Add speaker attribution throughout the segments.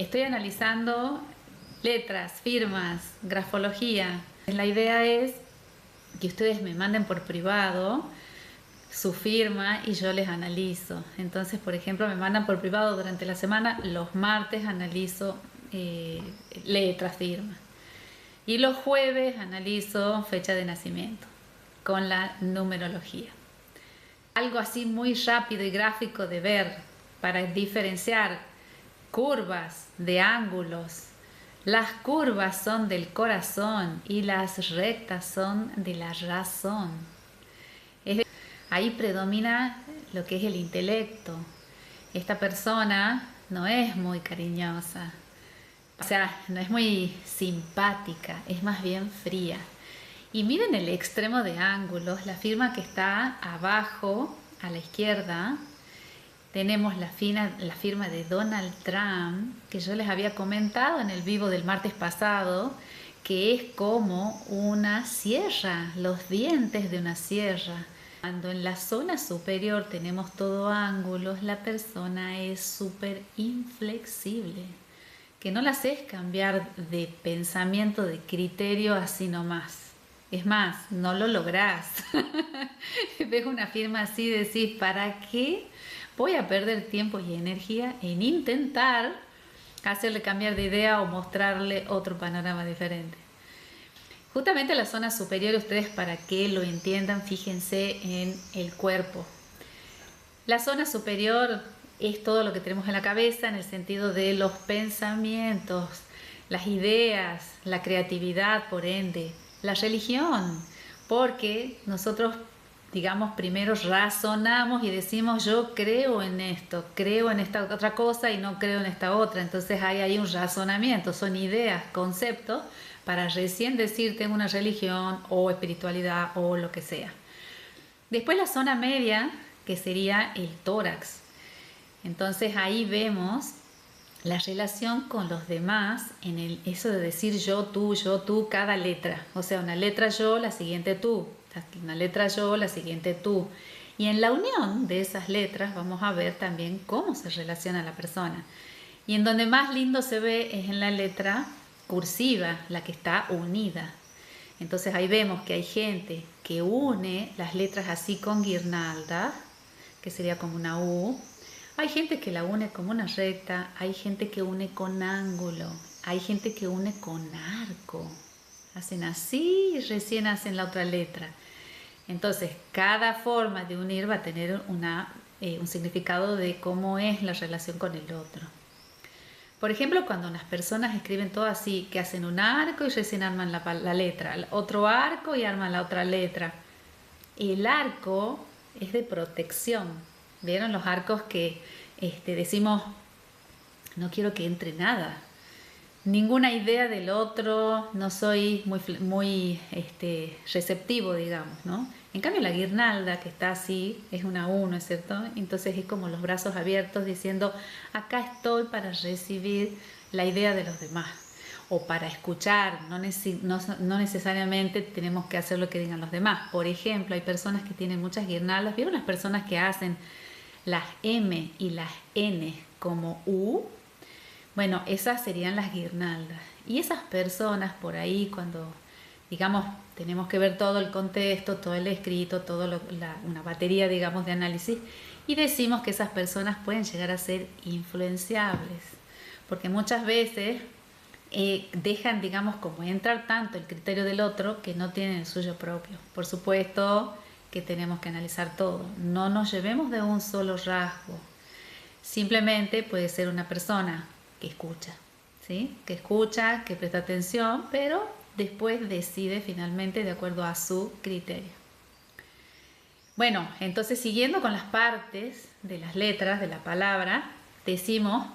Speaker 1: estoy analizando letras, firmas, grafología. La idea es que ustedes me manden por privado su firma y yo les analizo. Entonces, por ejemplo, me mandan por privado durante la semana, los martes analizo letras, firmas. Y los jueves analizo fecha de nacimiento con la numerología. Algo así muy rápido y gráfico de ver para diferenciar curvas de ángulos. Las curvas son del corazón y las rectas son de la razón. Ahí predomina lo que es el intelecto. Esta persona no es muy cariñosa, o sea, no es muy simpática, es más bien fría. Y miren el extremo de ángulos, la firma que está abajo a la izquierda. Tenemos la firma de Donald Trump, que yo les había comentado en el vivo del martes pasado, que es como una sierra, los dientes de una sierra. Cuando en la zona superior tenemos todo ángulos, la persona es súper inflexible, que no la haces cambiar de pensamiento, de criterio así nomás. Es más, no lo lográs. Ves una firma así y decís, ¿para qué voy a perder tiempo y energía en intentar hacerle cambiar de idea o mostrarle otro panorama diferente? Justamente la zona superior, ustedes para que lo entiendan, fíjense en el cuerpo. La zona superior es todo lo que tenemos en la cabeza en el sentido de los pensamientos, las ideas, la creatividad, por ende, la religión, porque nosotros, digamos, primero razonamos y decimos yo creo en esto, creo en esta otra cosa y no creo en esta otra. Entonces hay un razonamiento, son ideas, conceptos, para recién decir tengo una religión o espiritualidad o lo que sea. Después la zona media, que sería el tórax. Entonces ahí vemos la relación con los demás en eso de decir yo, tú, cada letra. O sea, una letra yo, la siguiente tú. Una letra yo, la siguiente tú. Y en la unión de esas letras vamos a ver también cómo se relaciona la persona. Y en donde más lindo se ve es en la letra cursiva, la que está unida. Entonces ahí vemos que hay gente que une las letras así con guirnalda, que sería como una U. Hay gente que la une como una recta, hay gente que une con ángulo, hay gente que une con arco. Hacen así y recién hacen la otra letra. Entonces, cada forma de unir va a tener un significado de cómo es la relación con el otro. Por ejemplo, cuando las personas escriben todo así, que hacen un arco y recién arman la letra, otro arco y arman la otra letra. El arco es de protección. ¿Vieron los arcos que decimos, no quiero que entre nada? Ninguna idea del otro, no soy muy receptivo, digamos, ¿no? En cambio la guirnalda que está así es una U, ¿no es cierto? Entonces es como los brazos abiertos diciendo, acá estoy para recibir la idea de los demás o para escuchar, no necesariamente tenemos que hacer lo que digan los demás. Por ejemplo, hay personas que tienen muchas guirnaldas, ¿vieron las personas que hacen las M y las N como U? Bueno, esas serían las guirnaldas. Y esas personas por ahí, cuando, digamos, tenemos que ver todo el contexto, todo el escrito, una batería, digamos, de análisis, y decimos que esas personas pueden llegar a ser influenciables. Porque muchas veces dejan, digamos, como entrar tanto el criterio del otro que no tienen el suyo propio. Por supuesto que tenemos que analizar todo. No nos llevemos de un solo rasgo. Simplemente puede ser una persona que escucha, ¿sí? Que escucha, que presta atención, pero después decide finalmente de acuerdo a su criterio. Bueno, entonces siguiendo con las partes de las letras de la palabra, decimos,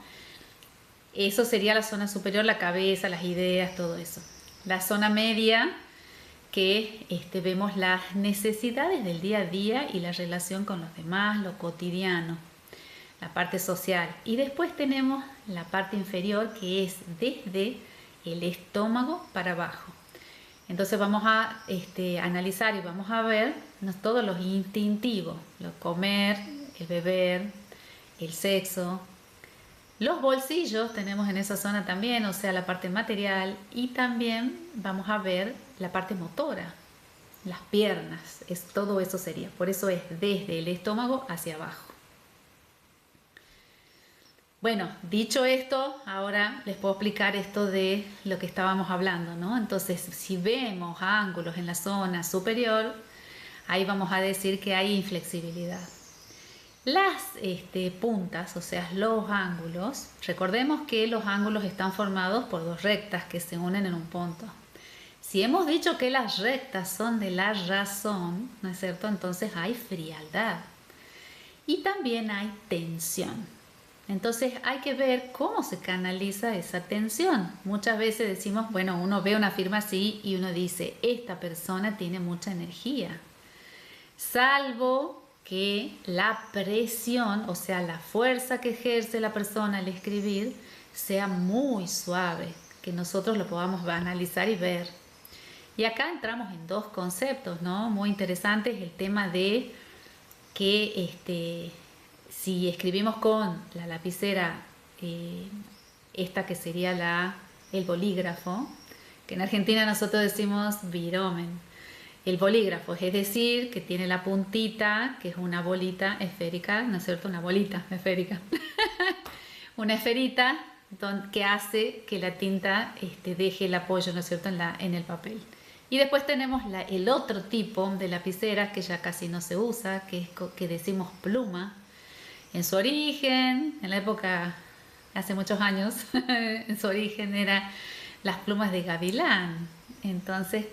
Speaker 1: eso sería la zona superior, la cabeza, las ideas, todo eso. La zona media, que vemos las necesidades del día a día y la relación con los demás, lo cotidiano. La parte social. Y después tenemos la parte inferior, que es desde el estómago para abajo. Entonces vamos a analizar y vamos a ver todos los instintivos, lo comer, el beber, el sexo, Los bolsillos tenemos en esa zona también, o sea, la parte material, y también vamos a ver la parte motora, las piernas, todo eso sería. Por eso es desde el estómago hacia abajo. Bueno, dicho esto, ahora les puedo explicar esto de lo que estábamos hablando, ¿no? Entonces, si vemos ángulos en la zona superior, ahí vamos a decir que hay inflexibilidad. Las puntas, o sea, los ángulos, recordemos que los ángulos están formados por dos rectas que se unen en un punto. Si hemos dicho que las rectas son de la razón, ¿no es cierto? Entonces hay frialdad y también hay tensión. Entonces hay que ver cómo se canaliza esa tensión. Muchas veces decimos, bueno, uno ve una firma así y uno dice, esta persona tiene mucha energía. Salvo que la presión, o sea, la fuerza que ejerce la persona al escribir, sea muy suave, que nosotros lo podamos analizar y ver. Y acá entramos en dos conceptos, ¿no? Muy interesantes, el tema de que si escribimos con la lapicera, esta que sería el bolígrafo, que en Argentina nosotros decimos viromen. El bolígrafo, es decir, que tiene la puntita, que es una bolita esférica, ¿no es cierto? Una bolita esférica. Una esferita que hace que la tinta deje el apoyo, ¿no es cierto?, en el papel. Y después tenemos el otro tipo de lapiceras que ya casi no se usa, que decimos pluma. En su origen, en la época, hace muchos años, en su origen eran las plumas de gavilán. Entonces,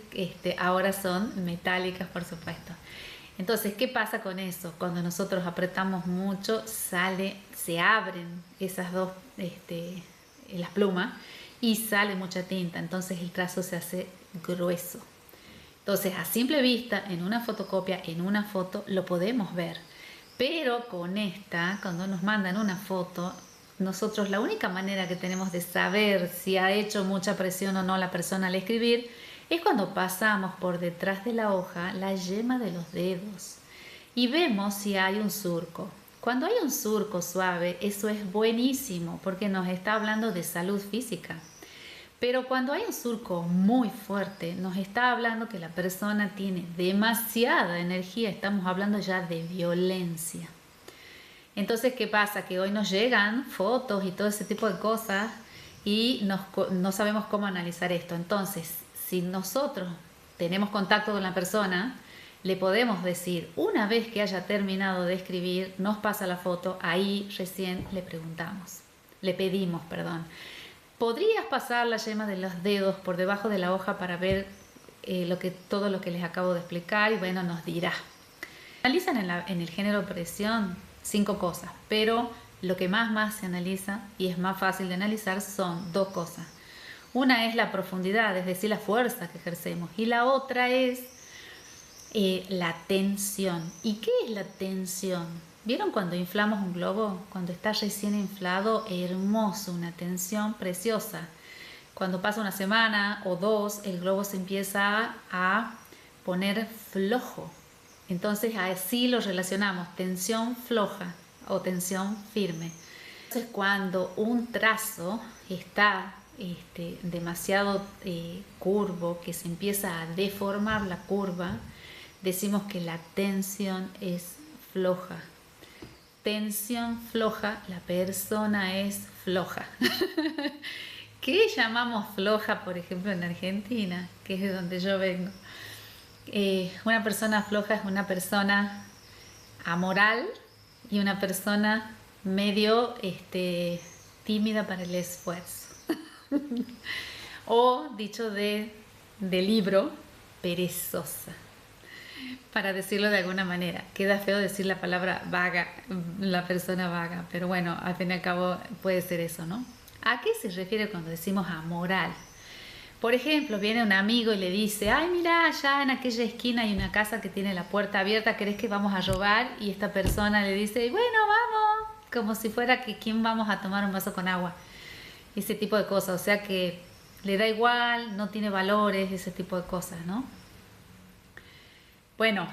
Speaker 1: ahora son metálicas, por supuesto. Entonces, ¿qué pasa con eso? Cuando nosotros apretamos mucho, se abren esas dos, las plumas, y sale mucha tinta. Entonces, el trazo se hace grueso. Entonces, a simple vista, en una fotocopia, en una foto, lo podemos ver. Pero con esta, cuando nos mandan una foto, nosotros la única manera que tenemos de saber si ha hecho mucha presión o no la persona al escribir es cuando pasamos por detrás de la hoja la yema de los dedos y vemos si hay un surco. Cuando hay un surco suave, eso es buenísimo porque nos está hablando de salud física. Pero cuando hay un surco muy fuerte, nos está hablando que la persona tiene demasiada energía, estamos hablando ya de violencia. Entonces, ¿qué pasa? Que hoy nos llegan fotos y todo ese tipo de cosas y no sabemos cómo analizar esto. Entonces, si nosotros tenemos contacto con la persona, le podemos decir, una vez que haya terminado de escribir, nos pasa la foto, ahí recién le pedimos, perdón. ¿Podrías pasar la yema de los dedos por debajo de la hoja para ver todo lo que les acabo de explicar? Y bueno, nos dirá. Analizan en el género presión 5 cosas, pero lo que más se analiza y es más fácil de analizar son 2 cosas. Una es la profundidad, es decir, la fuerza que ejercemos, y la otra es la tensión. ¿Y qué es la tensión? ¿Vieron cuando inflamos un globo? Cuando está recién inflado, hermoso, una tensión preciosa. Cuando pasa una semana o 2, el globo se empieza a poner flojo. Entonces así lo relacionamos, tensión floja o tensión firme. Entonces cuando un trazo está demasiado curvo, que se empieza a deformar la curva, decimos que la tensión es floja. Tensión floja, la persona es floja. ¿Qué llamamos floja, por ejemplo, en Argentina, que es de donde yo vengo? Una persona floja es una persona amoral y una persona medio tímida para el esfuerzo. O, dicho de libro, perezosa, para decirlo de alguna manera. Queda feo decir la palabra vaga, la persona vaga, pero bueno, al fin y al cabo puede ser eso, ¿no? ¿A qué se refiere cuando decimos amoral? Por ejemplo, viene un amigo y le dice, ay, mira, allá en aquella esquina hay una casa que tiene la puerta abierta, ¿querés que vamos a robar? Y esta persona le dice, bueno, vamos, como si fuera que quién vamos a tomar un vaso con agua. Ese tipo de cosas, o sea que le da igual, no tiene valores, ese tipo de cosas, ¿no? Bueno,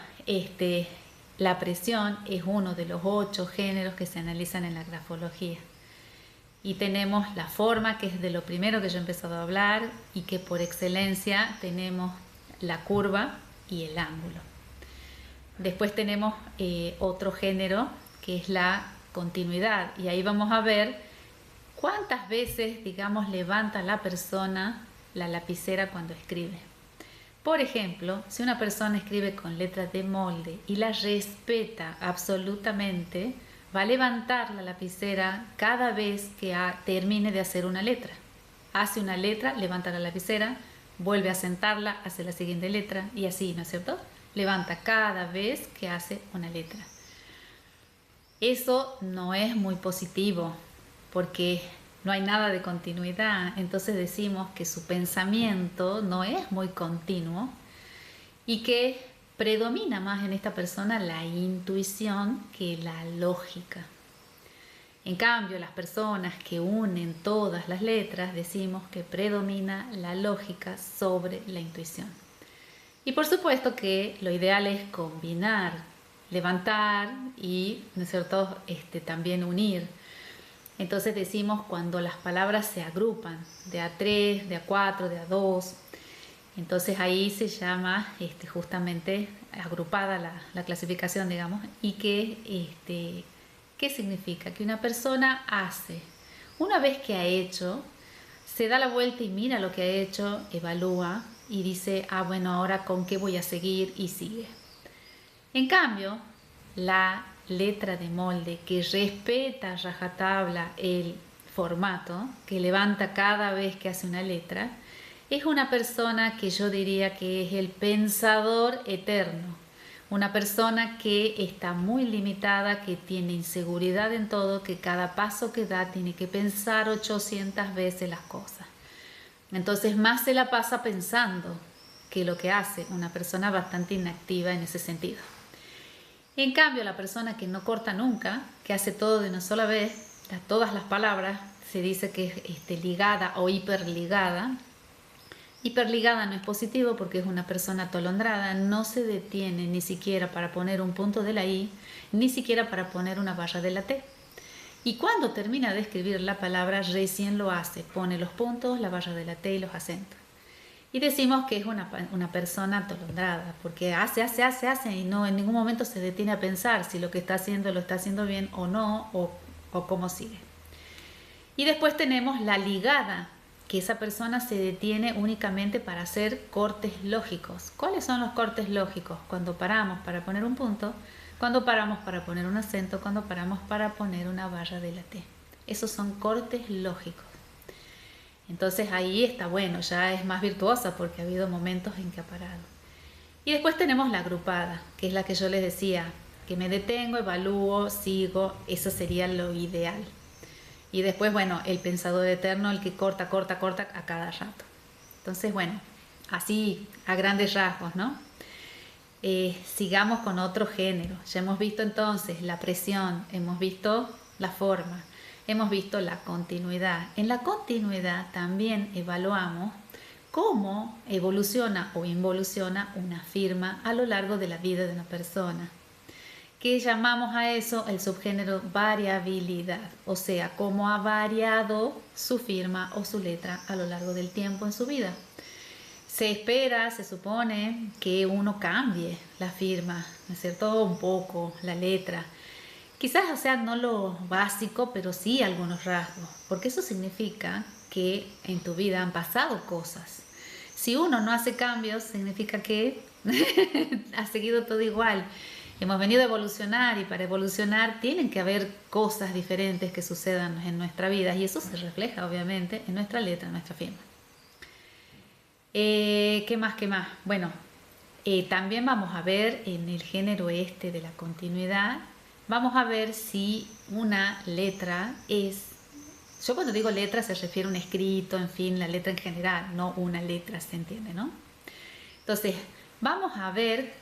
Speaker 1: la presión es uno de los 8 géneros que se analizan en la grafología. Y tenemos la forma, que es de lo primero que yo he empezado a hablar, y que por excelencia tenemos la curva y el ángulo. Después tenemos otro género, que es la continuidad, y ahí vamos a ver cuántas veces, digamos, levanta la persona la lapicera cuando escribe. Por ejemplo, si una persona escribe con letras de molde y la respeta absolutamente, va a levantar la lapicera cada vez que termine de hacer una letra. Hace una letra, levanta la lapicera, vuelve a sentarla, hace la siguiente letra y así, ¿no es cierto? Levanta cada vez que hace una letra. Eso no es muy positivo porque no hay nada de continuidad, entonces decimos que su pensamiento no es muy continuo y que predomina más en esta persona la intuición que la lógica. En cambio, las personas que unen todas las letras decimos que predomina la lógica sobre la intuición. Y por supuesto que lo ideal es combinar, levantar y, ¿no es cierto?, también unir. Entonces decimos cuando las palabras se agrupan de a 3, de a 4, de a 2. Entonces ahí se llama justamente agrupada la clasificación, digamos. Y que, ¿qué significa? Que una persona hace, una vez que ha hecho, se da la vuelta y mira lo que ha hecho, evalúa y dice, bueno, ahora con qué voy a seguir, y sigue. En cambio, la letra de molde que respeta a rajatabla el formato, que levanta cada vez que hace una letra, es una persona que yo diría que es el pensador eterno. Una persona que está muy limitada, que tiene inseguridad en todo, que cada paso que da tiene que pensar 800 veces las cosas. Entonces más se la pasa pensando que lo que hace, una persona bastante inactiva en ese sentido. En cambio, la persona que no corta nunca, que hace todo de una sola vez, todas las palabras, se dice que es ligada o hiperligada. Hiperligada no es positivo porque es una persona atolondrada, no se detiene ni siquiera para poner un punto de la I, ni siquiera para poner una barra de la T. Y cuando termina de escribir la palabra, recién lo hace, pone los puntos, la barra de la T y los acentos. Y decimos que es una persona atolondrada, porque hace y no en ningún momento se detiene a pensar si lo que está haciendo lo está haciendo bien o no, o cómo sigue. Y después tenemos la ligada, que esa persona se detiene únicamente para hacer cortes lógicos. ¿Cuáles son los cortes lógicos? Cuando paramos para poner un punto, cuando paramos para poner un acento, cuando paramos para poner una barra de la T. Esos son cortes lógicos. Entonces ahí está bueno, ya es más virtuosa porque ha habido momentos en que ha parado. Y después tenemos la agrupada, que es la que yo les decía, que me detengo, evalúo, sigo, eso sería lo ideal. Y después, bueno, el pensador eterno, el que corta a cada rato. Entonces, bueno, así a grandes rasgos, ¿no? Sigamos con otro género. Ya hemos visto entonces la presión, hemos visto la forma, hemos visto la continuidad. En la continuidad también evaluamos cómo evoluciona o involuciona una firma a lo largo de la vida de una persona, que llamamos a eso el subgénero variabilidad, o sea, cómo ha variado su firma o su letra a lo largo del tiempo en su vida. Se espera, se supone que uno cambie la firma, ¿no es cierto? Un poco la letra. Quizás, o sea, no lo básico, pero sí algunos rasgos, porque eso significa que en tu vida han pasado cosas. Si uno no hace cambios, significa que ha seguido todo igual. Hemos venido a evolucionar y para evolucionar tienen que haber cosas diferentes que sucedan en nuestra vida y eso se refleja obviamente en nuestra letra, en nuestra firma. ¿Qué más? Bueno, también vamos a ver en el género de la continuidad, vamos a ver si una letra es, yo cuando digo letra se refiere a un escrito, en fin, la letra en general, no una letra, ¿se entiende, no? Entonces, vamos a ver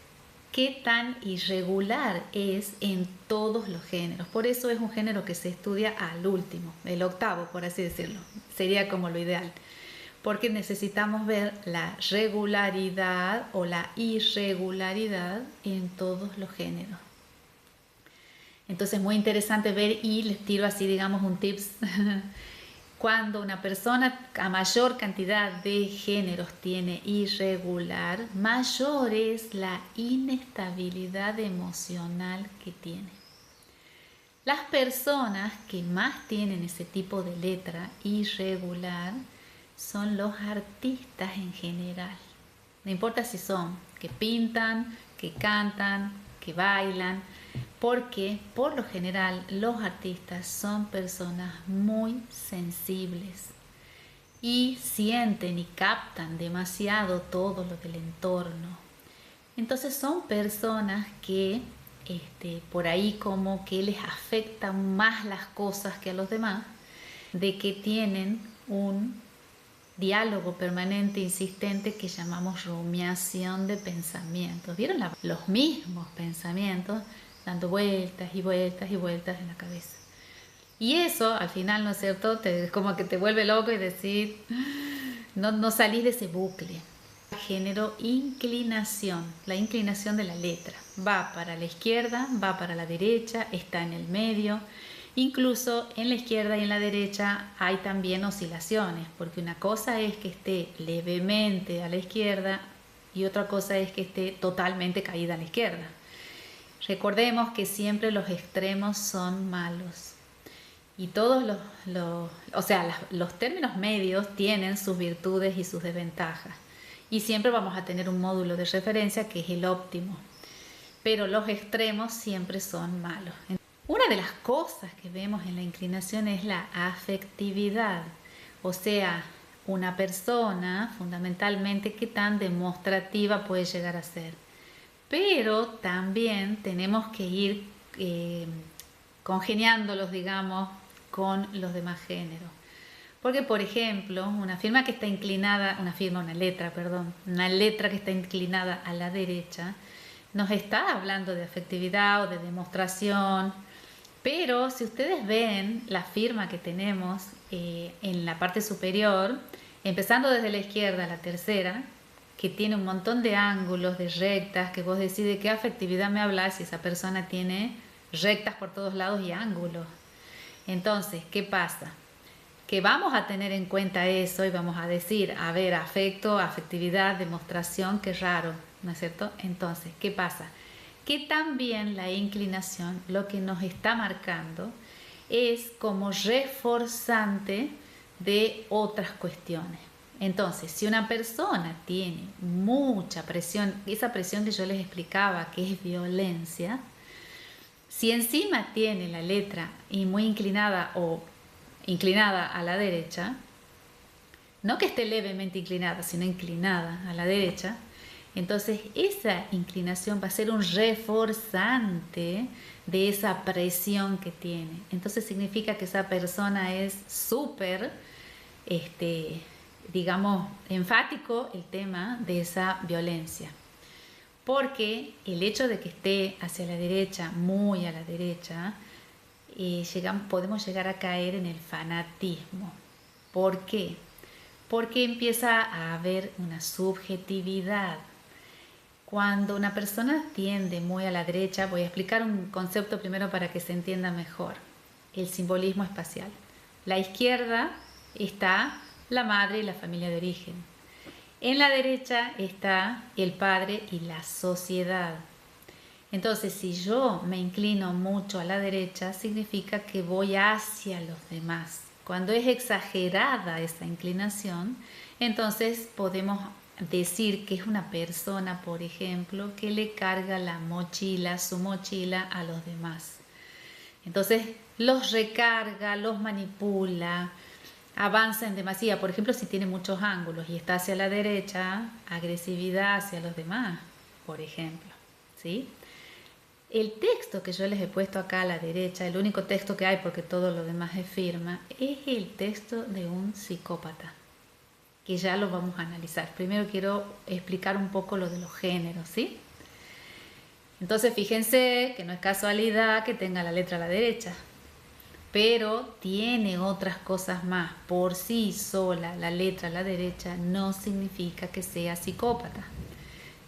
Speaker 1: qué tan irregular es en todos los géneros. Por eso es un género que se estudia al último, el octavo, por así decirlo. Sería como lo ideal. Porque necesitamos ver la regularidad o la irregularidad en todos los géneros. Entonces, muy interesante ver, y les tiro así, digamos, un tips. Cuando una persona a mayor cantidad de géneros tiene irregular, mayor es la inestabilidad emocional que tiene. Las personas que más tienen ese tipo de letra irregular son los artistas en general. No importa si son que pintan, que cantan, que bailan, porque por lo general los artistas son personas muy sensibles y sienten y captan demasiado todo lo del entorno. Entonces son personas que por ahí como que les afectan más las cosas que a los demás, de que tienen un diálogo permanente, insistente, que llamamos rumiación de pensamientos. ¿Vieron los mismos pensamientos dando vueltas y vueltas y vueltas en la cabeza? Y eso, al final, ¿no es cierto?, como que te vuelve loco y decís, no salís de ese bucle. Género inclinación, la inclinación de la letra. Va para la izquierda, va para la derecha, está en el medio. Incluso en la izquierda y en la derecha hay también oscilaciones, porque una cosa es que esté levemente a la izquierda y otra cosa es que esté totalmente caída a la izquierda. Recordemos que siempre los extremos son malos. Y todos los términos medios tienen sus virtudes y sus desventajas. Y siempre vamos a tener un módulo de referencia que es el óptimo. Pero los extremos siempre son malos. Una de las cosas que vemos en la inclinación es la afectividad. O sea, una persona, fundamentalmente, qué tan demostrativa puede llegar a ser. Pero también tenemos que ir congeniándolos, digamos, con los demás géneros. Porque, por ejemplo, una letra que está inclinada a la derecha, nos está hablando de afectividad o de demostración. Pero si ustedes ven la firma que tenemos en la parte superior, empezando desde la izquierda a la tercera, que tiene un montón de ángulos, de rectas, que vos decís de qué afectividad me hablas si esa persona tiene rectas por todos lados y ángulos. Entonces, ¿qué pasa? Que vamos a tener en cuenta eso y vamos a decir, a ver, afecto, afectividad, demostración, qué raro, ¿no es cierto? Entonces, ¿qué pasa? Que también la inclinación lo que nos está marcando es como reforzante de otras cuestiones. Entonces, si una persona tiene mucha presión, esa presión que yo les explicaba que es violencia, si encima tiene la letra y muy inclinada o inclinada a la derecha, no que esté levemente inclinada, sino inclinada a la derecha, entonces esa inclinación va a ser un reforzante de esa presión que tiene. Entonces significa que esa persona es súper, digamos, enfático el tema de esa violencia. Porque el hecho de que esté hacia la derecha, muy a la derecha, podemos llegar a caer en el fanatismo. ¿Por qué? Porque empieza a haber una subjetividad. Cuando una persona tiende muy a la derecha, voy a explicar un concepto primero para que se entienda mejor. El simbolismo espacial. La izquierda está la madre y la familia de origen. En la derecha está el padre y la sociedad. Entonces, si yo me inclino mucho a la derecha, significa que voy hacia los demás. Cuando es exagerada esa inclinación, entonces podemos decir que es una persona, por ejemplo, que le carga su mochila a los demás. Entonces, los recarga, los manipula, avanza en demasía. Por ejemplo, si tiene muchos ángulos y está hacia la derecha, agresividad hacia los demás, por ejemplo, ¿sí? El texto que yo les he puesto acá a la derecha, el único texto que hay porque todo lo demás es firma, es el texto de un psicópata, que ya lo vamos a analizar. Primero quiero explicar un poco lo de los géneros, ¿sí? Entonces fíjense que no es casualidad que tenga la letra a la derecha, pero tiene otras cosas más. Por sí sola la letra a la derecha no significa que sea psicópata.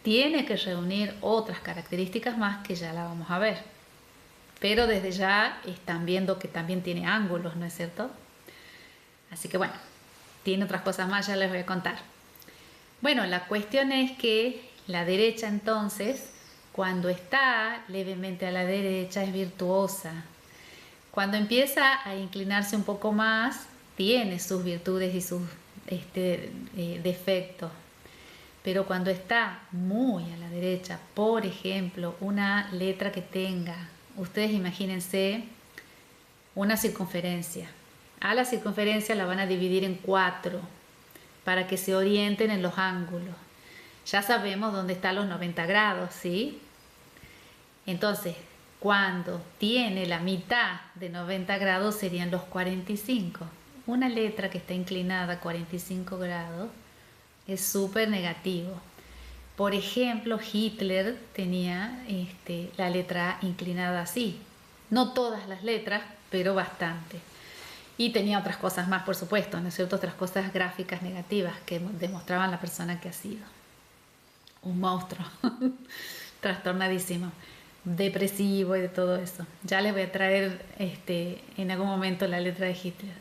Speaker 1: Tiene que reunir otras características más que ya la vamos a ver. pero desde ya están viendo que también tiene ángulos, ¿no es cierto? Así que bueno, tiene otras cosas más, ya les voy a contar. Bueno, la cuestión es que la derecha entonces, cuando está levemente a la derecha, es virtuosa. Cuando empieza a inclinarse un poco más, tiene sus virtudes y sus defectos. Pero cuando está muy a la derecha, por ejemplo, una letra que tenga, ustedes imagínense una circunferencia. A la circunferencia la van a dividir en 4 para que se orienten en los ángulos. Ya sabemos dónde están los 90 grados, ¿sí? Entonces, cuando tiene la mitad de 90 grados serían los 45. Una letra que está inclinada a 45 grados es súper negativo. Por ejemplo, Hitler tenía la letra inclinada así. No todas las letras, pero bastante. Y tenía otras cosas más, por supuesto, ¿no es cierto? Otras cosas gráficas negativas que demostraban la persona que ha sido. Un monstruo, trastornadísimo, depresivo y de todo eso. Ya les voy a traer en algún momento la letra de Hitler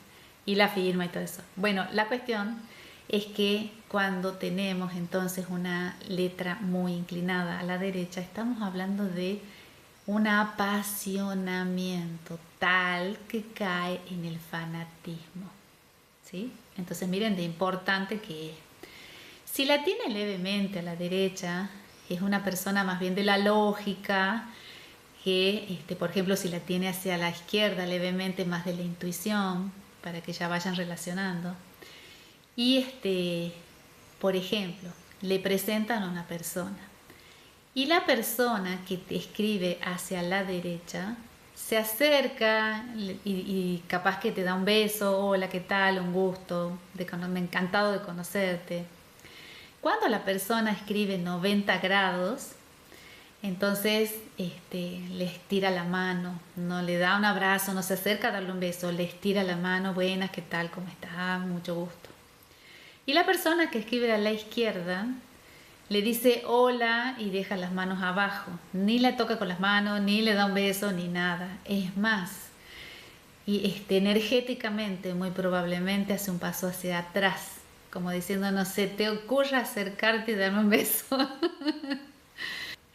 Speaker 1: y la firma y todo eso. Bueno, la cuestión es que cuando tenemos entonces una letra muy inclinada a la derecha, estamos hablando de un apasionamiento tal que cae en el fanatismo, ¿sí? Entonces miren de importante que es. Si la tiene levemente a la derecha, es una persona más bien de la lógica, que por ejemplo si la tiene hacia la izquierda levemente, más de la intuición, para que ya vayan relacionando. Y por ejemplo, le presentan a una persona y la persona que te escribe hacia la derecha se acerca y capaz que te da un beso, hola, ¿qué tal? Un gusto, me encantado de conocerte. Cuando la persona escribe 90 grados, entonces le estira la mano, no le da un abrazo, no se acerca a darle un beso, le estira la mano, buenas, ¿qué tal? ¿Cómo estás? Mucho gusto. Y la persona que escribe a la izquierda le dice hola y deja las manos abajo, ni la toca con las manos, ni le da un beso, ni nada. Es más, y energéticamente muy probablemente hace un paso hacia atrás, como diciendo, no se te ocurra acercarte y darme un beso.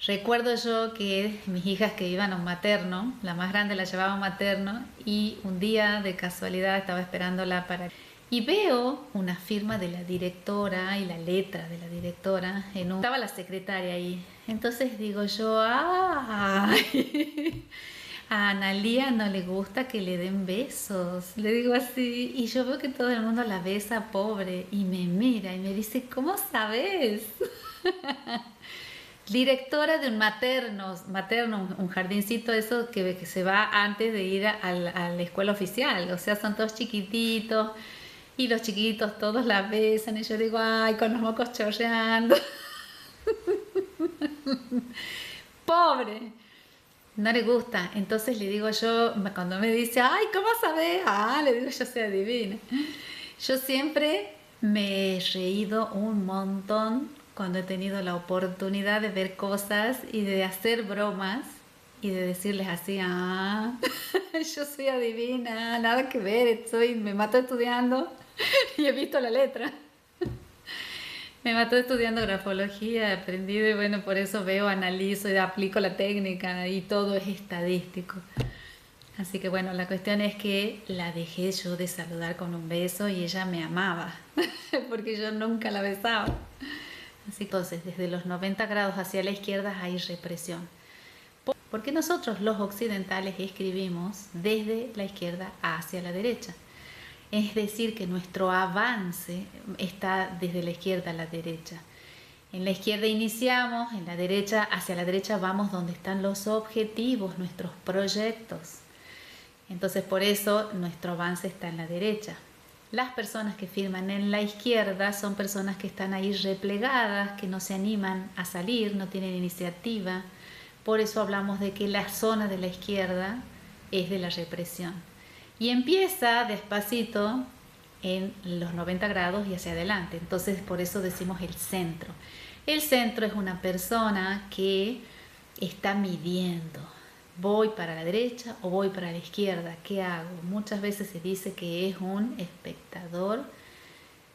Speaker 1: Recuerdo yo que mis hijas que iban a un materno, la más grande la llevaba a un materno y un día de casualidad estaba esperándola para... Y veo una firma de la directora y la letra de la directora. Estaba la secretaria ahí. Entonces digo yo, ¡ay! A Analía no le gusta que le den besos. Le digo así. Y yo veo que todo el mundo la besa, pobre. Y me mira y me dice, ¿cómo sabes? Directora de un materno, un jardincito eso que se va antes de ir a la escuela oficial. O sea, son todos chiquititos. Y los chiquitos todos la besan y yo digo, ay, con los mocos chorreando. Pobre, no le gusta. Entonces le digo yo, cuando me dice, ay, ¿cómo sabes? Le digo, yo soy adivina. Yo siempre me he reído un montón cuando he tenido la oportunidad de ver cosas y de hacer bromas y de decirles así, yo soy adivina, nada que ver, me mato estudiando y he visto la letra. Me mató estudiando grafología, he aprendido y bueno, por eso veo, analizo y aplico la técnica y todo es estadístico. Así que bueno, la cuestión es que la dejé yo de saludar con un beso y ella me amaba, porque yo nunca la besaba. Así que entonces, desde los 90 grados hacia la izquierda hay represión. Porque nosotros los occidentales escribimos desde la izquierda hacia la derecha. Es decir, que nuestro avance está desde la izquierda a la derecha. En la izquierda iniciamos, en la derecha, hacia la derecha vamos donde están los objetivos, nuestros proyectos. Entonces, por eso nuestro avance está en la derecha. Las personas que firman en la izquierda son personas que están ahí replegadas, que no se animan a salir, no tienen iniciativa. Por eso hablamos de que la zona de la izquierda es de la represión. Y empieza despacito en los 90 grados y hacia adelante. Entonces, por eso decimos el centro. El centro es una persona que está midiendo, ¿Voy para la derecha o voy para la izquierda? ¿Qué hago? Muchas veces se dice que es un espectador,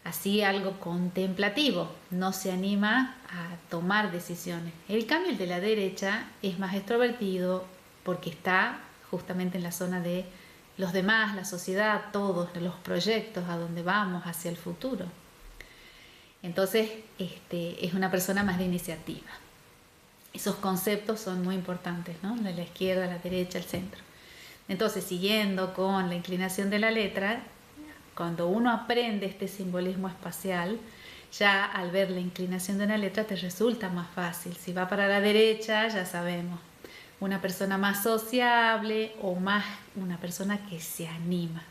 Speaker 1: así algo contemplativo, no se anima a tomar decisiones. El cambio, el de la derecha, es más extrovertido porque está justamente en la zona de los demás, la sociedad, todos los proyectos a donde vamos hacia el futuro. Entonces, es una persona más de iniciativa. Esos conceptos son muy importantes, ¿no? La izquierda, la derecha, el centro. Entonces, siguiendo con la inclinación de la letra, cuando uno aprende este simbolismo espacial, ya al ver la inclinación de una letra te resulta más fácil. Si va para la derecha, ya sabemos, una persona más sociable o más una persona que se anima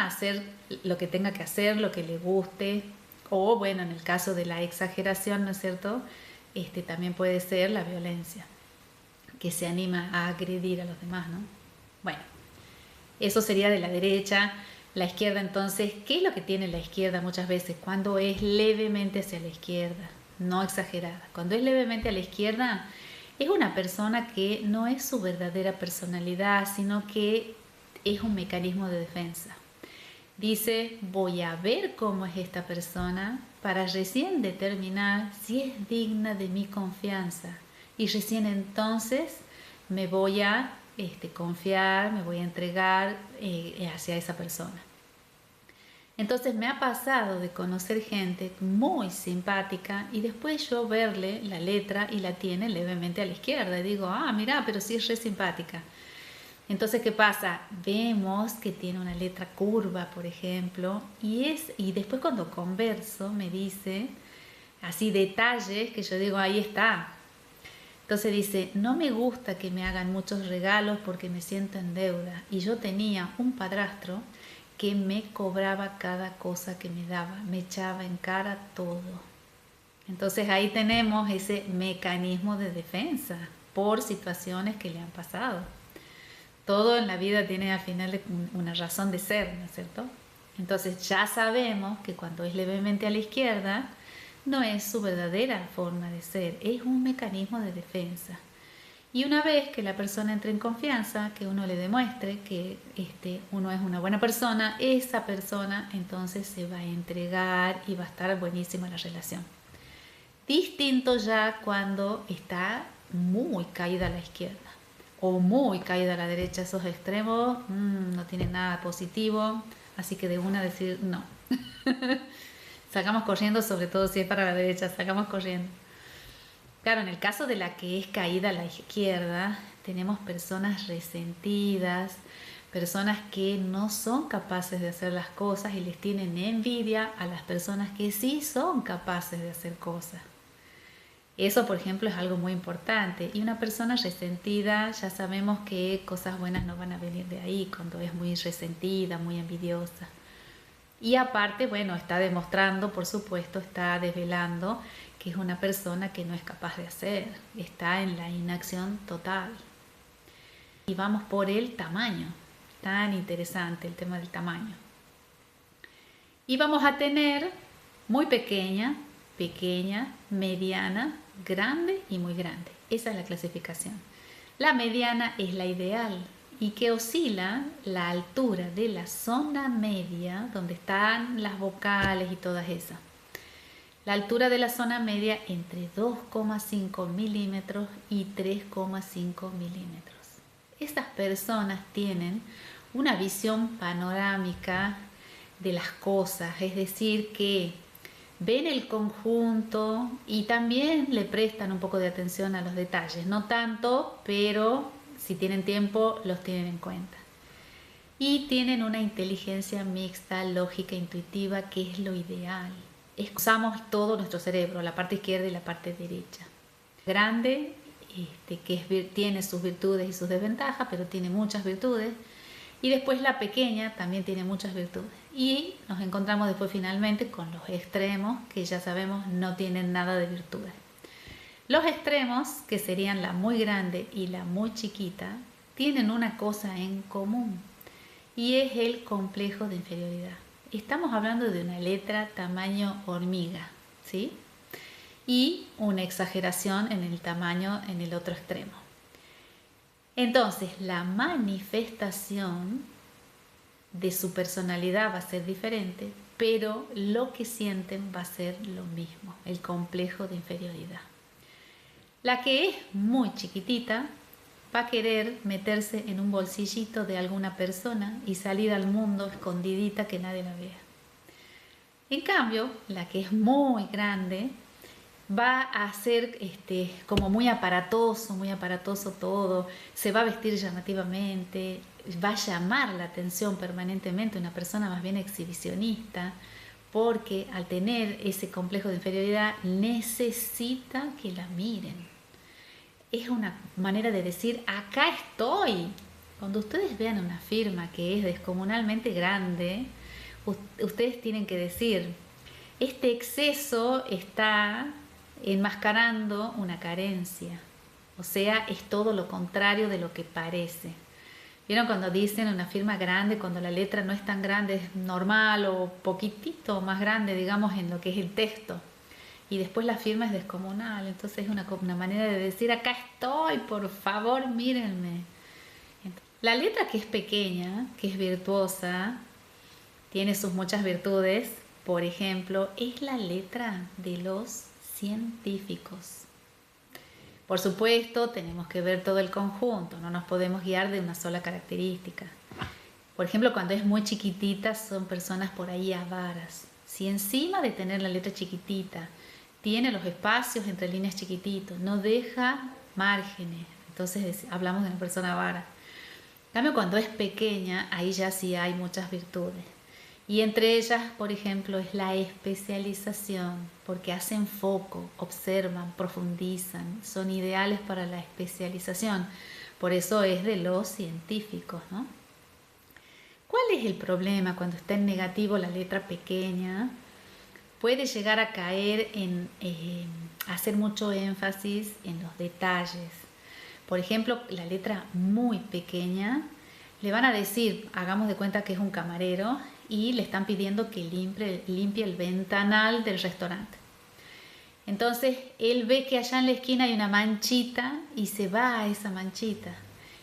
Speaker 1: a hacer lo que tenga que hacer, lo que le guste, o bueno, en el caso de la exageración, ¿no es cierto? También puede ser la violencia, que se anima a agredir a los demás, ¿no? Bueno, eso sería de la derecha. La izquierda, entonces, ¿qué es lo que tiene la izquierda muchas veces? Cuando es levemente hacia la izquierda, no exagerada. Cuando es levemente a la izquierda, es una persona que no es su verdadera personalidad, sino que es un mecanismo de defensa. Dice, voy a ver cómo es esta persona para recién determinar si es digna de mi confianza. Y recién entonces me voy a confiar, me voy a entregar hacia esa persona. Entonces me ha pasado de conocer gente muy simpática y después yo verle la letra y la tiene levemente a la izquierda. Y digo, mira, pero sí es re simpática. Entonces, ¿qué pasa? Vemos que tiene una letra curva, por ejemplo, y después cuando converso me dice así detalles que yo digo, ahí está. Entonces dice, no me gusta que me hagan muchos regalos porque me siento en deuda. Y yo tenía un padrastro que me cobraba cada cosa que me daba, me echaba en cara todo. Entonces ahí tenemos ese mecanismo de defensa por situaciones que le han pasado. Todo en la vida tiene al final una razón de ser, ¿no es cierto? Entonces ya sabemos que cuando es levemente a la izquierda, no es su verdadera forma de ser, es un mecanismo de defensa. Y una vez que la persona entre en confianza, que uno le demuestre que uno es una buena persona, esa persona entonces se va a entregar y va a estar buenísima la relación. Distinto ya cuando está muy caída a la izquierda o muy caída a la derecha, esos extremos no tienen nada positivo, así que de una decir no. Sacamos corriendo, sobre todo si es para la derecha, sacamos corriendo. Claro, en el caso de la que es caída a la izquierda, tenemos personas resentidas, personas que no son capaces de hacer las cosas y les tienen envidia a las personas que sí son capaces de hacer cosas. Eso, por ejemplo, es algo muy importante. Y una persona resentida, ya sabemos que cosas buenas no van a venir de ahí cuando es muy resentida, muy envidiosa. Y aparte, bueno, está demostrando, por supuesto, está desvelando que es una persona que no es capaz de hacer, está en la inacción total. Y vamos por el tamaño, tan interesante el tema del tamaño. Y vamos a tener muy pequeña, pequeña, mediana, grande y muy grande. Esa es la clasificación. La mediana es la ideal y que oscila la altura de la zona media, donde están las vocales y todas esas. La altura de la zona media entre 2,5 milímetros y 3,5 milímetros. Estas personas tienen una visión panorámica de las cosas, es decir, que ven el conjunto y también le prestan un poco de atención a los detalles, no tanto, pero si tienen tiempo los tienen en cuenta. Y tienen una inteligencia mixta, lógica, intuitiva, que es lo ideal. Usamos todo nuestro cerebro, la parte izquierda y la parte derecha. Grande, que tiene sus virtudes y sus desventajas, pero tiene muchas virtudes. Y después la pequeña también tiene muchas virtudes. Y nos encontramos después finalmente con los extremos, que ya sabemos no tienen nada de virtudes. Los extremos, que serían la muy grande y la muy chiquita, tienen una cosa en común y es el complejo de inferioridad. Estamos hablando de una letra tamaño hormiga, ¿sí? Y una exageración en el tamaño en el otro extremo. Entonces, la manifestación de su personalidad va a ser diferente, pero lo que sienten va a ser lo mismo, el complejo de inferioridad. La que es muy chiquitita va a querer meterse en un bolsillito de alguna persona y salir al mundo escondidita que nadie la vea. En cambio, la que es muy grande va a ser como muy aparatoso todo, se va a vestir llamativamente, va a llamar la atención permanentemente, una persona más bien exhibicionista, porque al tener ese complejo de inferioridad necesita que la miren. Es una manera de decir, acá estoy. Cuando ustedes vean una firma que es descomunalmente grande, ustedes tienen que decir, este exceso está enmascarando una carencia, o sea, es todo lo contrario de lo que parece. ¿Vieron cuando dicen una firma grande, cuando la letra no es tan grande, es normal o poquitito más grande, digamos, en lo que es el texto? Y después la firma es descomunal, entonces es una manera de decir, acá estoy, por favor, mírenme. La letra que es pequeña, que es virtuosa, tiene sus muchas virtudes, por ejemplo, es la letra de los científicos. Por supuesto, tenemos que ver todo el conjunto, no nos podemos guiar de una sola característica. Por ejemplo, cuando es muy chiquitita, son personas por ahí avaras. Si encima de tener la letra chiquitita, tiene los espacios entre líneas chiquititos, no deja márgenes, entonces hablamos de una persona avara. En cambio, cuando es pequeña, ahí ya sí hay muchas virtudes. Y entre ellas, por ejemplo, es la especialización, porque hacen foco, observan, profundizan, son ideales para la especialización. Por eso es de los científicos, ¿no? ¿Cuál es el problema cuando está en negativo la letra pequeña? Puede llegar a caer en hacer mucho énfasis en los detalles. Por ejemplo, la letra muy pequeña, le van a decir, hagamos de cuenta que es un camarero, y le están pidiendo que limpie el ventanal del restaurante. Entonces él ve que allá en la esquina hay una manchita y se va a esa manchita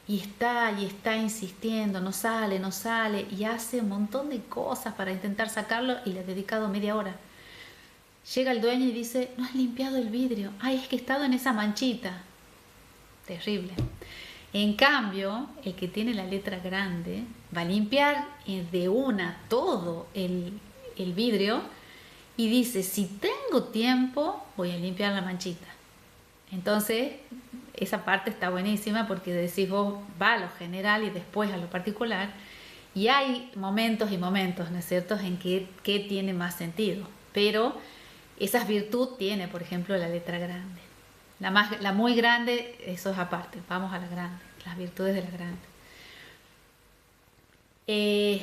Speaker 1: y está insistiendo, no sale y hace un montón de cosas para intentar sacarlo y le ha dedicado media hora. Llega el dueño y dice, no has limpiado el vidrio, ay, es que he estado en esa manchita. Terrible. En cambio, el que tiene la letra grande va a limpiar de una todo el vidrio y dice, si tengo tiempo, voy a limpiar la manchita. Entonces, esa parte está buenísima porque decís vos, va a lo general y después a lo particular. Y hay momentos y momentos, ¿no es cierto?, en que tiene más sentido. Pero esa virtud tiene, por ejemplo, la letra grande. La muy grande, eso es aparte. Vamos a la grande, las virtudes de la grande.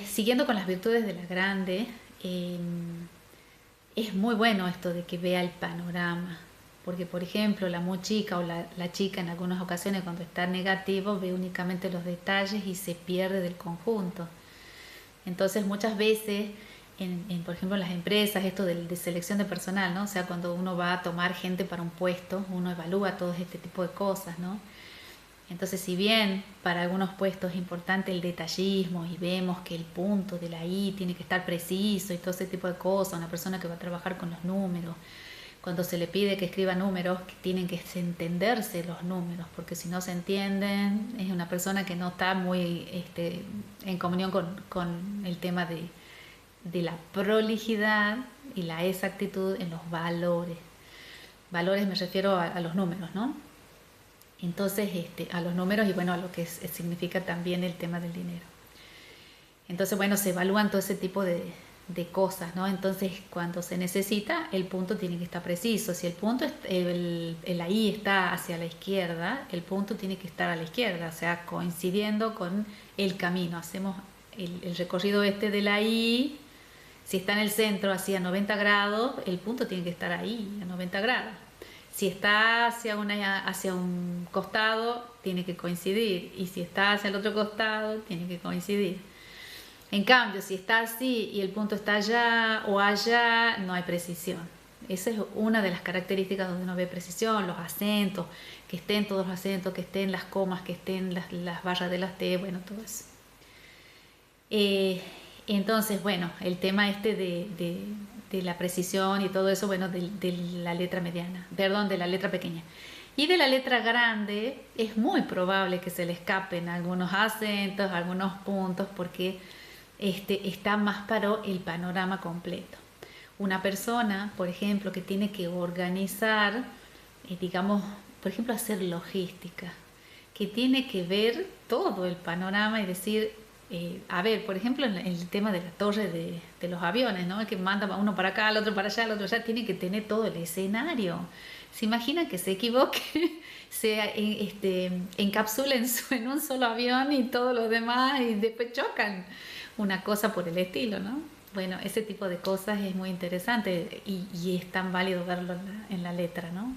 Speaker 1: Siguiendo con las virtudes de la grande, es muy bueno esto de que vea el panorama. Porque, por ejemplo, la muy chica o la chica en algunas ocasiones cuando está negativo ve únicamente los detalles y se pierde del conjunto. Entonces, muchas veces por ejemplo, en las empresas, esto de selección de personal, ¿no? O sea, cuando uno va a tomar gente para un puesto, uno evalúa todo este tipo de cosas, ¿no? Entonces, si bien para algunos puestos es importante el detallismo y vemos que el punto de la I tiene que estar preciso y todo ese tipo de cosas, una persona que va a trabajar con los números, cuando se le pide que escriba números, que tienen que entenderse los números, porque si no se entienden, es una persona que no está muy en comunión con el tema de la prolijidad y la exactitud en los valores. Valores me refiero a los números, ¿no? Entonces, a los números y bueno, a lo que significa también el tema del dinero. Entonces, bueno, se evalúan todo ese tipo de cosas, ¿no? Entonces, cuando se necesita, el punto tiene que estar preciso. Si el punto, la I está hacia la izquierda, el punto tiene que estar a la izquierda, o sea, coincidiendo con el camino. Hacemos el recorrido de la I. Si está en el centro hacia 90 grados, el punto tiene que estar ahí, a 90 grados. Si está hacia un costado, tiene que coincidir. Y si está hacia el otro costado, tiene que coincidir. En cambio, si está así y el punto está allá o allá, no hay precisión. Esa es una de las características donde uno ve precisión, los acentos, que estén todos los acentos, que estén las comas, que estén las barras de las T, bueno, todo eso. Entonces, bueno, el tema este de la precisión y todo eso, bueno, de la letra mediana, perdón, de la letra pequeña. Y de la letra grande es muy probable que se le escapen algunos acentos, algunos puntos, porque está más para el panorama completo. Una persona, por ejemplo, que tiene que organizar, digamos, por ejemplo, hacer logística, que tiene que ver todo el panorama y decir, a ver, por ejemplo, en el tema de la torre de los aviones, ¿no? Que manda uno para acá, el otro para allá, el otro allá, tiene que tener todo el escenario. ¿Se imagina que se equivoque, se encapsula en un solo avión y todos los demás y después chocan? Una cosa por el estilo, ¿no? Bueno, ese tipo de cosas es muy interesante y es tan válido verlo en la letra, ¿no?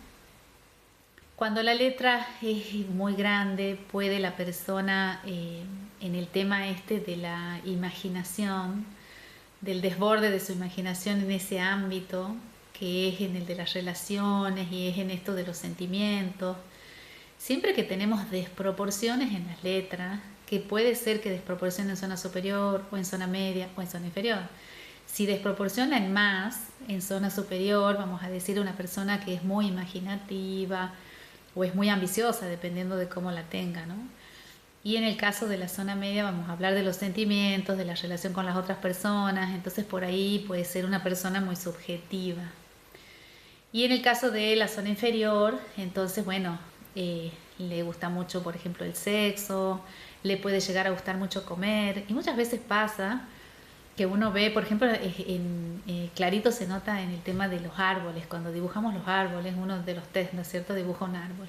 Speaker 1: Cuando la letra es muy grande, puede la persona, en el tema de la imaginación, del desborde de su imaginación en ese ámbito, que es en el de las relaciones y es en esto de los sentimientos, siempre que tenemos desproporciones en las letras, que puede ser que desproporcione en zona superior o en zona media o en zona inferior. Si desproporciona en más, en zona superior, vamos a decir una persona que es muy imaginativa o es muy ambiciosa, dependiendo de cómo la tenga, ¿no? Y en el caso de la zona media vamos a hablar de los sentimientos, de la relación con las otras personas, entonces por ahí puede ser una persona muy subjetiva. Y en el caso de la zona inferior, entonces, bueno, le gusta mucho, por ejemplo, el sexo, le puede llegar a gustar mucho comer, y muchas veces pasa que uno ve, por ejemplo, clarito se nota en el tema de los árboles, cuando dibujamos los árboles, uno de los test, ¿no es cierto?, dibuja un árbol.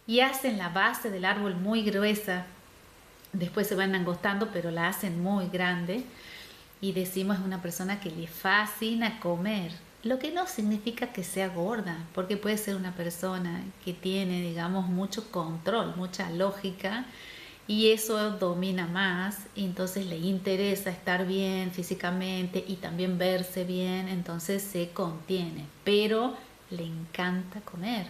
Speaker 1: Y hacen la base del árbol muy gruesa, después se van angostando, pero la hacen muy grande, y decimos es una persona que le fascina comer, lo que no significa que sea gorda, porque puede ser una persona que tiene, digamos, mucho control, mucha lógica, y eso domina más, y entonces le interesa estar bien físicamente y también verse bien, entonces se contiene, pero le encanta comer,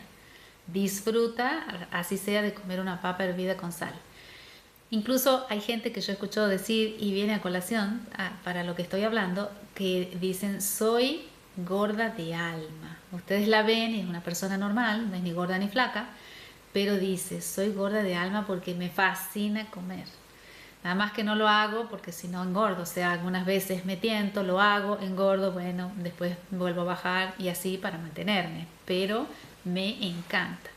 Speaker 1: disfruta, así sea de comer una papa hervida con sal. Incluso hay gente que yo he escuchado decir, y viene a colación para lo que estoy hablando, que dicen soy gorda de alma. Ustedes la ven y es una persona normal, no es ni gorda ni flaca, pero dice soy gorda de alma porque me fascina comer. Nada más que no lo hago porque si no engordo, o sea, algunas veces me tiento, lo hago, engordo, bueno, después vuelvo a bajar y así para mantenerme, pero me encanta.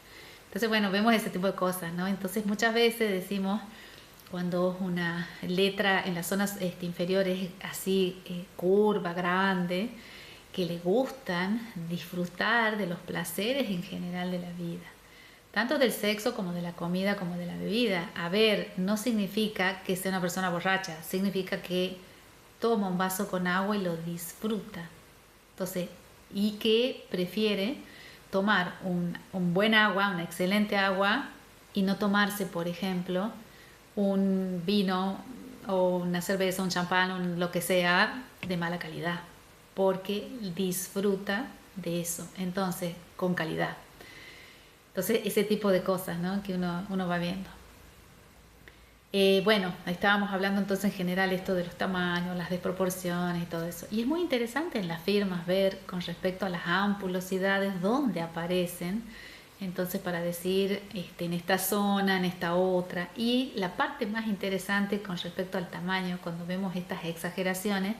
Speaker 1: Entonces, bueno, vemos ese tipo de cosas, ¿no? Entonces muchas veces decimos, cuando una letra en las zonas inferiores es así, curva, grande, que le gustan disfrutar de los placeres en general de la vida, tanto del sexo como de la comida como de la bebida. A ver, no significa que sea una persona borracha, significa que toma un vaso con agua y lo disfruta. Entonces, y que prefiere tomar un buen agua, una excelente agua, y no tomarse, por ejemplo, un vino o una cerveza, un champán, lo que sea, de mala calidad, porque disfruta de eso, entonces, con calidad. Entonces, ese tipo de cosas, ¿no?, que uno va viendo. Bueno, estábamos hablando entonces en general esto de los tamaños, las desproporciones y todo eso. Y es muy interesante en las firmas ver con respecto a las ampulosidades dónde aparecen. Entonces, para decir en esta zona, en esta otra. Y la parte más interesante con respecto al tamaño, cuando vemos estas exageraciones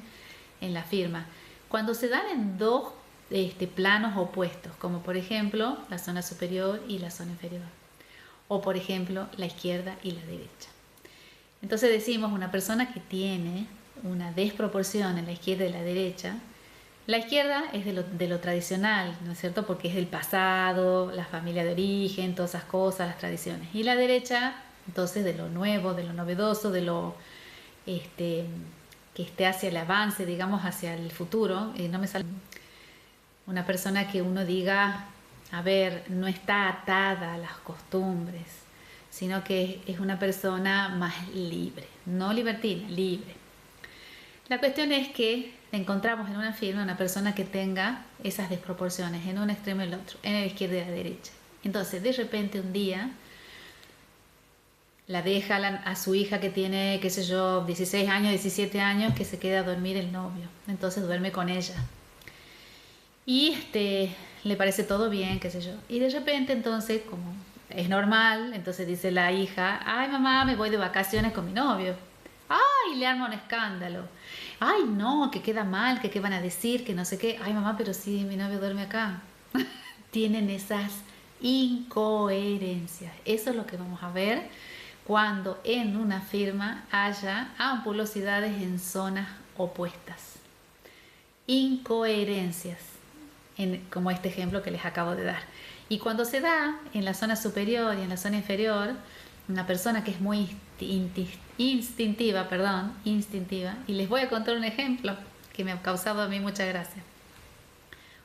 Speaker 1: en la firma, cuando se dan en dos planos opuestos, como por ejemplo la zona superior y la zona inferior, o por ejemplo la izquierda y la derecha. Entonces decimos una persona que tiene una desproporción en la izquierda y la derecha. La izquierda es de lo tradicional, ¿no es cierto?, porque es del pasado, la familia de origen, todas esas cosas, las tradiciones. Y la derecha, entonces, de lo nuevo, de lo novedoso, de lo que esté hacia el avance, digamos, hacia el futuro. No me sale una persona que uno diga, a ver, no está atada a las costumbres, sino que es una persona más libre, no libertina, libre. La cuestión es que encontramos en una firma una persona que tenga esas desproporciones en un extremo y el otro, en la izquierda y la derecha. Entonces, de repente un día la deja a su hija que tiene, qué sé yo, 16 años, 17 años, que se queda a dormir el novio. Entonces duerme con ella. Y le parece todo bien, qué sé yo. Y de repente entonces, como es normal, entonces dice la hija, ay mamá, me voy de vacaciones con mi novio. Ay, le arma un escándalo. Ay, no, que queda mal, que qué van a decir, que no sé qué. Ay mamá, pero sí, mi novio duerme acá. Tienen esas incoherencias. Eso es lo que vamos a ver cuando en una firma haya ampulosidades en zonas opuestas. Incoherencias, como este ejemplo que les acabo de dar. Y cuando se da en la zona superior y en la zona inferior, una persona que es muy instintiva, y les voy a contar un ejemplo que me ha causado a mí mucha gracia.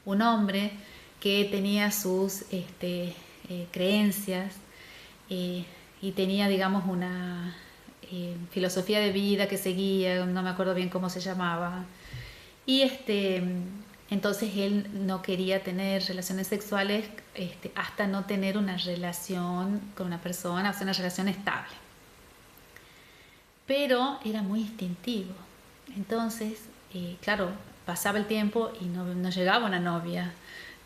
Speaker 1: Un hombre que tenía sus creencias y tenía, digamos, una filosofía de vida que seguía, no me acuerdo bien cómo se llamaba, y entonces él no quería tener relaciones sexuales hasta no tener una relación con una persona, o sea, una relación estable. Pero era muy instintivo. Entonces, claro, pasaba el tiempo y no llegaba una novia,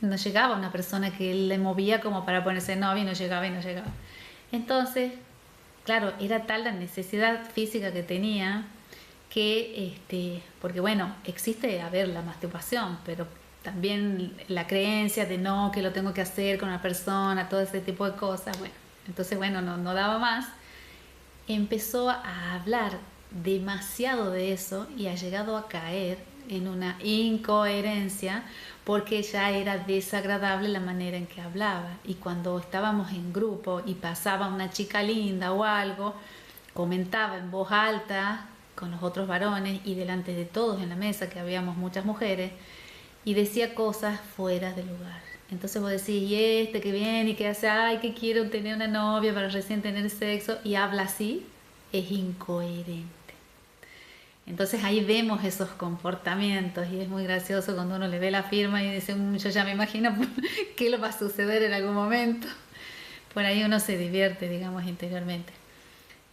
Speaker 1: no llegaba una persona que le movía como para ponerse novia y no llegaba. Entonces, claro, era tal la necesidad física que tenía que, porque bueno, existe, la masturbación, pero también la creencia de no, que lo tengo que hacer con una persona, todo ese tipo de cosas, bueno, entonces bueno, no daba más. Empezó a hablar demasiado de eso y ha llegado a caer en una incoherencia porque ya era desagradable la manera en que hablaba, y cuando estábamos en grupo y pasaba una chica linda o algo, comentaba en voz alta con los otros varones y delante de todos en la mesa, que habíamos muchas mujeres, y decía cosas fuera de lugar. Entonces vos decís, y que viene y que hace, ay, que quiero tener una novia para recién tener sexo, y habla así, es incoherente. Entonces ahí vemos esos comportamientos y es muy gracioso cuando uno le ve la firma y dice, yo ya me imagino qué le va a suceder en algún momento. Por ahí uno se divierte, digamos, interiormente.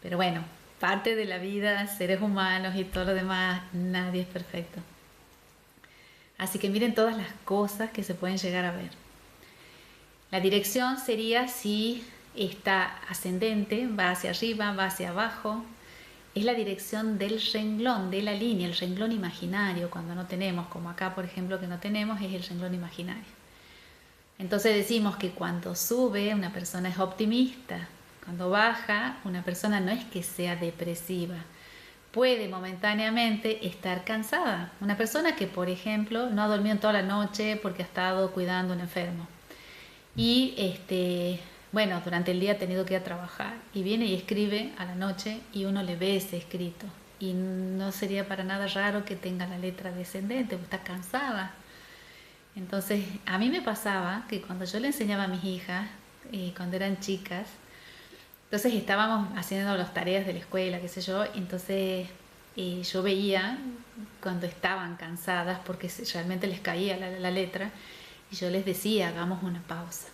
Speaker 1: Pero bueno, parte de la vida, seres humanos y todo lo demás, nadie es perfecto. Así que miren todas las cosas que se pueden llegar a ver. La dirección sería si está ascendente, va hacia arriba, va hacia abajo. Es la dirección del renglón, de la línea, el renglón imaginario. Cuando no tenemos, como acá por ejemplo que no tenemos, es el renglón imaginario. Entonces decimos que cuando sube una persona es optimista, cuando baja una persona no es que sea depresiva, puede momentáneamente estar cansada. Una persona que, por ejemplo, no ha dormido toda la noche porque ha estado cuidando a un enfermo. Y bueno, durante el día ha tenido que ir a trabajar. Y viene y escribe a la noche y uno le ve ese escrito. Y no sería para nada raro que tenga la letra descendente, porque está cansada. Entonces, a mí me pasaba que cuando yo le enseñaba a mis hijas, cuando eran chicas, entonces estábamos haciendo las tareas de la escuela, qué sé yo, entonces yo veía cuando estaban cansadas porque realmente les caía la letra, y yo les decía, hagamos una pausa.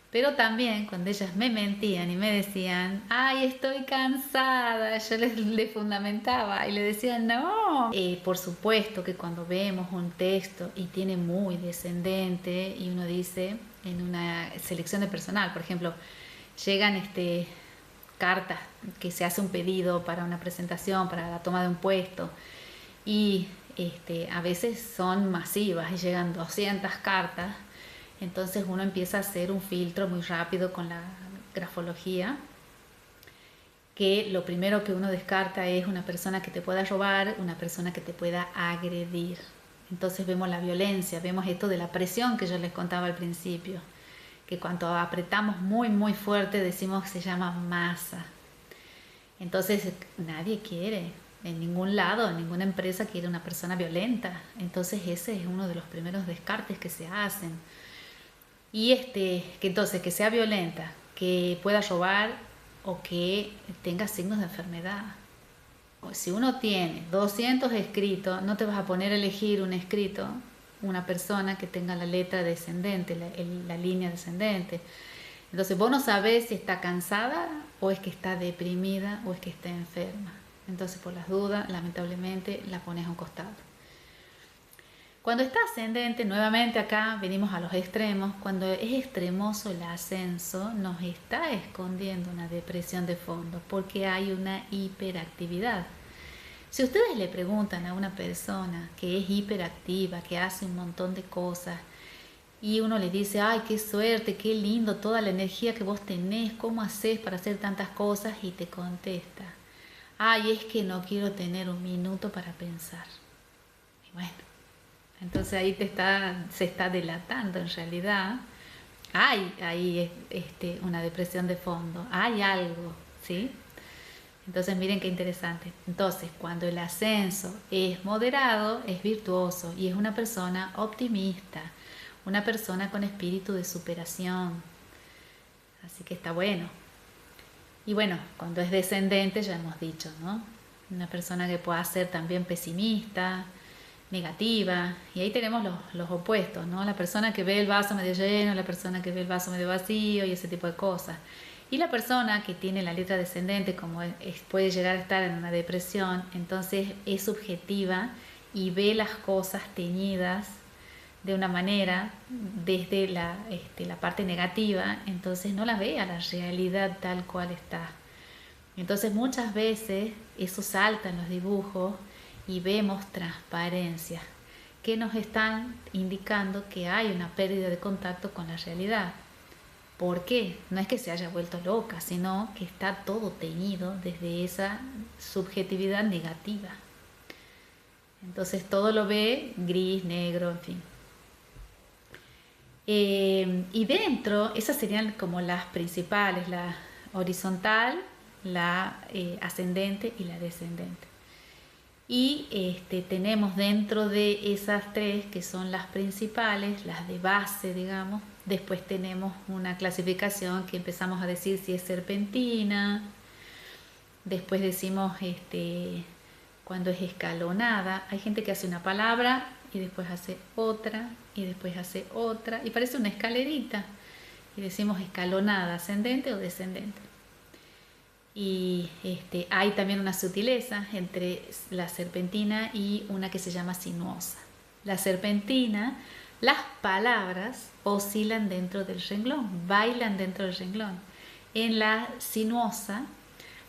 Speaker 1: Pero también cuando ellas me mentían y me decían, ay, estoy cansada, yo les fundamentaba y les decía, no. Por supuesto que cuando vemos un texto y tiene muy descendente y uno dice en una selección de personal, por ejemplo, llegan cartas que se hace un pedido para una presentación, para la toma de un puesto, y a veces son masivas y llegan 200 cartas. Entonces uno empieza a hacer un filtro muy rápido con la grafología, que lo primero que uno descarta es una persona que te pueda robar, una persona que te pueda agredir. Entonces vemos la violencia, vemos esto de la presión que yo les contaba al principio, que cuando apretamos muy muy fuerte decimos que se llama masa. Entonces nadie quiere, en ningún lado, en ninguna empresa quiere una persona violenta. Entonces ese es uno de los primeros descartes que se hacen. Y que entonces que sea violenta, que pueda robar o que tenga signos de enfermedad. Si uno tiene 200 escritos, no te vas a poner a elegir un escrito, una persona que tenga la letra descendente, la línea descendente. Entonces vos no sabés si está cansada o es que está deprimida o es que está enferma. Entonces por las dudas, lamentablemente, la pones a un costado. Cuando está ascendente, nuevamente acá venimos a los extremos. Cuando es extremoso el ascenso, nos está escondiendo una depresión de fondo porque hay una hiperactividad. Si ustedes le preguntan a una persona que es hiperactiva, que hace un montón de cosas, y uno le dice, ay, qué suerte, qué lindo, toda la energía que vos tenés, ¿cómo haces para hacer tantas cosas? Y te contesta, ay, es que no quiero tener un minuto para pensar. Y bueno, entonces ahí se está delatando en realidad. Hay ahí una depresión de fondo, hay algo, ¿sí? Entonces miren qué interesante. Entonces cuando el ascenso es moderado, es virtuoso y es una persona optimista, una persona con espíritu de superación. Así que está bueno. Y bueno, cuando es descendente ya hemos dicho, ¿no? Una persona que pueda ser también pesimista, negativa, y ahí tenemos los opuestos, ¿no? La persona que ve el vaso medio lleno, la persona que ve el vaso medio vacío y ese tipo de cosas. Y la persona que tiene la letra descendente, como puede llegar a estar en una depresión, entonces es subjetiva y ve las cosas teñidas de una manera desde la parte negativa, entonces no la ve a la realidad tal cual está. Entonces muchas veces eso salta en los dibujos y vemos transparencia que nos están indicando que hay una pérdida de contacto con la realidad. ¿Por qué? No es que se haya vuelto loca, sino que está todo teñido desde esa subjetividad negativa. Entonces todo lo ve gris, negro, en fin. Y dentro, esas serían como las principales, la horizontal, la ascendente y la descendente. Y tenemos dentro de esas tres, que son las principales, las de base, digamos, después tenemos una clasificación que empezamos a decir si es serpentina, después decimos cuando es escalonada. Hay gente que hace una palabra y después hace otra y después hace otra y parece una escalerita y decimos escalonada, ascendente o descendente. Y hay también una sutileza entre la serpentina y una que se llama sinuosa. La serpentina, las palabras oscilan dentro del renglón, bailan dentro del renglón. En la sinuosa,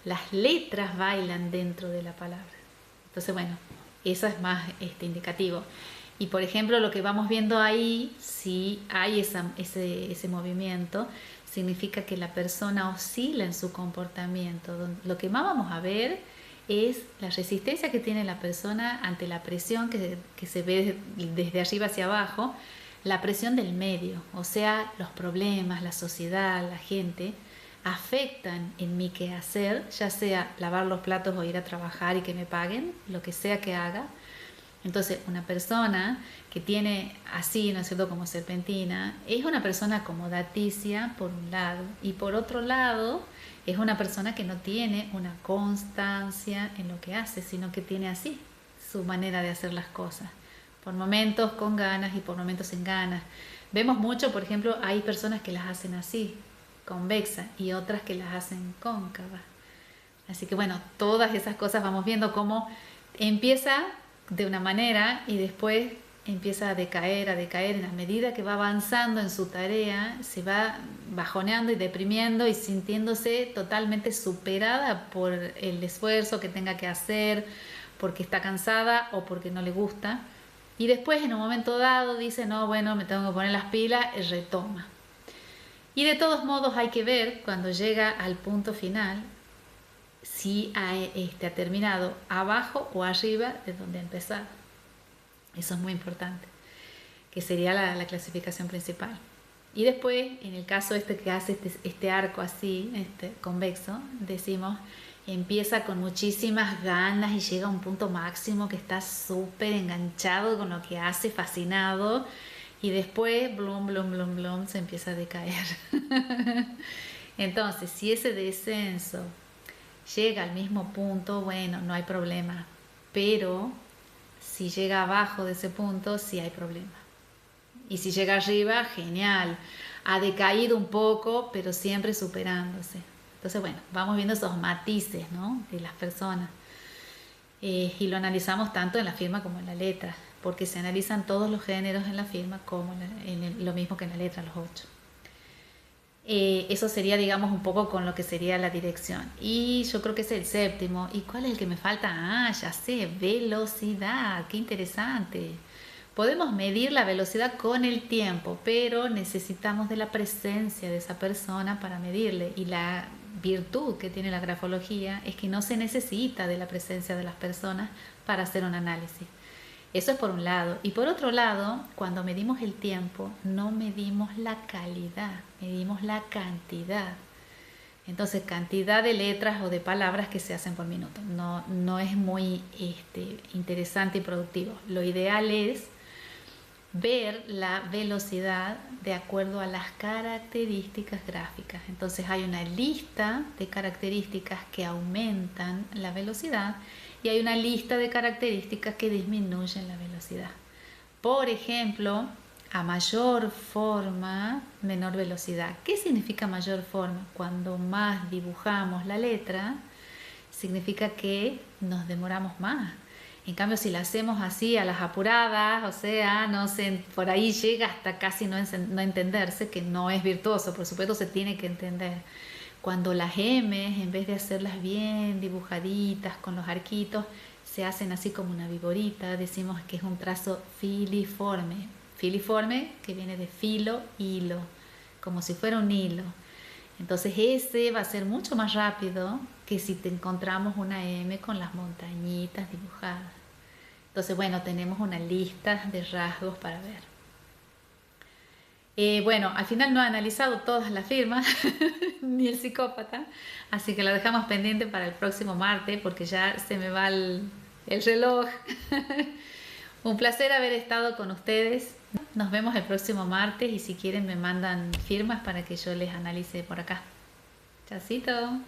Speaker 1: las letras bailan dentro de la palabra. Entonces, bueno, eso es más indicativo. Y por ejemplo, lo que vamos viendo ahí, si hay ese movimiento, significa que la persona oscila en su comportamiento. Lo que más vamos a ver es la resistencia que tiene la persona ante la presión que se ve desde arriba hacia abajo, la presión del medio, o sea, los problemas, la sociedad, la gente, afectan en mi quehacer, ya sea lavar los platos o ir a trabajar y que me paguen, lo que sea que haga. Entonces, una persona que tiene así, ¿no es cierto?, como serpentina, es una persona acomodaticia por un lado, y por otro lado es una persona que no tiene una constancia en lo que hace, sino que tiene así su manera de hacer las cosas, por momentos con ganas y por momentos sin ganas. Vemos mucho, por ejemplo, hay personas que las hacen así, convexa, y otras que las hacen cóncava. Así que bueno, todas esas cosas vamos viendo cómo empieza de una manera y después empieza a decaer en la medida que va avanzando en su tarea, se va bajoneando y deprimiendo y sintiéndose totalmente superada por el esfuerzo que tenga que hacer, porque está cansada o porque no le gusta. Y después en un momento dado dice, no, bueno, me tengo que poner las pilas, y retoma. Y de todos modos hay que ver cuando llega al punto final si ha terminado abajo o arriba de donde ha empezado. Eso es muy importante, que sería la clasificación principal. Y después, en el caso que hace este arco así, convexo, decimos, empieza con muchísimas ganas y llega a un punto máximo que está súper enganchado con lo que hace, fascinado, y después, blum, blum, blum, blum, se empieza a decaer. Entonces, si ese descenso llega al mismo punto, bueno, no hay problema. Pero si llega abajo de ese punto, sí hay problema. Y si llega arriba, genial. Ha decaído un poco, pero siempre superándose. Entonces, bueno, vamos viendo esos matices, ¿no?, de las personas. Y lo analizamos tanto en la firma como en la letra, porque se analizan todos los géneros en la firma como lo mismo que en la letra, los 8. Eso sería, digamos, un poco con lo que sería la dirección. Y yo creo que es el séptimo. ¿Y cuál es el que me falta? Ah, ya sé, velocidad. Qué interesante. Podemos medir la velocidad con el tiempo, pero necesitamos de la presencia de esa persona para medirle. Y la virtud que tiene la grafología es que no se necesita de la presencia de las personas para hacer un análisis. Eso es por un lado. Y por otro lado, cuando medimos el tiempo, no medimos la calidad, medimos la cantidad. Entonces, cantidad de letras o de palabras que se hacen por minuto. No es muy interesante y productivo. Lo ideal es ver la velocidad de acuerdo a las características gráficas. Entonces hay una lista de características que aumentan la velocidad y hay una lista de características que disminuyen la velocidad. Por ejemplo, a mayor forma, menor velocidad. ¿Qué significa mayor forma? Cuando más dibujamos la letra, significa que nos demoramos más. En cambio, si la hacemos así a las apuradas, o sea, no sé, por ahí llega hasta casi no entenderse, que no es virtuoso, por supuesto se tiene que entender. Cuando las M, en vez de hacerlas bien dibujaditas con los arquitos, se hacen así como una viborita, decimos que es un trazo filiforme. Filiforme, que viene de filo, hilo, como si fuera un hilo. Entonces ese va a ser mucho más rápido que si te encontramos una M con las montañitas dibujadas. Entonces, bueno, tenemos una lista de rasgos para ver. Bueno, al final no he analizado todas las firmas, ni el psicópata, así que lo dejamos pendiente para el próximo martes porque ya se me va el reloj. Un placer haber estado con ustedes. Nos vemos el próximo martes y si quieren me mandan firmas para que yo les analice por acá. Chacito.